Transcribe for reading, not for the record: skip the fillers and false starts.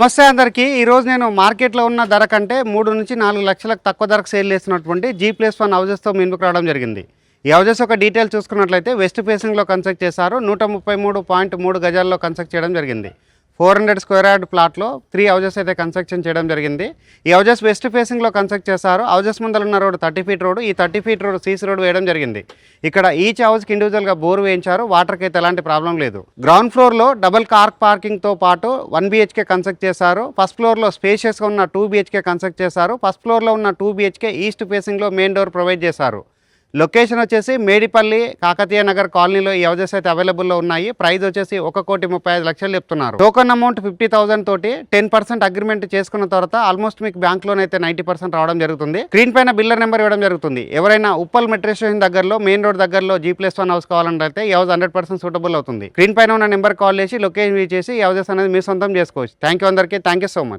నమస్తే అందరికీ ఈరోజు నేను మార్కెట్లో ఉన్న ధర కంటే 3 నుంచి 4 లక్షలకు తక్కువ ధరకు సేల్ చేస్తున్నటువంటి G+1 హౌజెస్తో ముందుకు రావడం జరిగింది. ఈ హౌజెస్ ఒక డీటెయిల్ చూసుకున్నట్లయితే వెస్ట్ ఫేసింగ్లో కన్స్ట్రక్ట్ చేశారు. 133.3 గజాల్లో కన్స్ట్రక్ట్ చేయడం జరిగింది. 400 స్క్వేర్ యార్డ్ ప్లాట్లో 3 హౌజెస్ అయితే కన్స్ట్రక్షన్ చేయడం జరిగింది. ఈ హౌజెస్ వెస్ట్ ఫేసింగ్లో కన్స్ట్రక్ట్ చేశారు. హౌజెస్ ముందర ఉన్న రోడ్ 30 ఫీట్ రోడ్. ఈ 30 ఫీట్ రోడ్ సీసీ రోడ్ వేయడం జరిగింది. ఇక్కడ ఈచ్ హౌస్కి ఇండివిజువల్గా బోర్ వేయించారు. వాటర్కి అయితే ఎలాంటి ప్రాబ్లం లేదు. గ్రౌండ్ ఫ్లోర్లో డబుల్ కార్ పార్కింగ్తో పాటు 1 BHK కన్స్ట్రక్ట్ చేశారు. ఫస్ట్ ఫ్లోర్లో స్పేషియస్గా ఉన్న 2 BHK కన్స్ట్రక్ట్ చేశారు. ఫస్ట్ ఫ్లోర్లో ఉన్న 2 BHK ఈస్ట్ ఫేసింగ్లో మెయిన్ డోర్ ప్రొవైడ్ చేశారు. లొకేషన్ వచ్చేసి మేడిపల్లి కాకతీయ నగర్ కాలనీలో ఈ హౌజెస్ అయితే అవైలబుల్లో ఉన్నాయి. ప్రైస్ వచ్చేసి 1,35,00,000 చెప్తున్నారు. టోకన్ అమౌంట్ 50,000 తోటి 10% అగ్రిమెంట్ చేసుకున్న తర్వాత ఆల్మోస్ట్ మీకు బ్యాంక్ లోన్ అయితే 90% రావడం జరుగుతుంది. స్క్రీన్ పైన బిల్లర్ నెంబర్ ఇవ్వడం జరుగుతుంది. ఎవరైనా ఉప్పల్ మెట్రో స్టేషన్ దగ్గరలో మెయిన్ రోడ్ దగ్గరలో G+1 హౌస్ కావాలంటే ఈ హౌస్ 100% సూటబుల్ అవుతుంది. స్క్రీన్ పైన ఉన్న నెంబర్ కాల్ చేసి లొకేషన్ చేసి ఈ హౌజెస్ అనేది మీ సొంతం చేసుకోవచ్చు. థ్యాంక్ యూ అందరికీ. Thank you so much.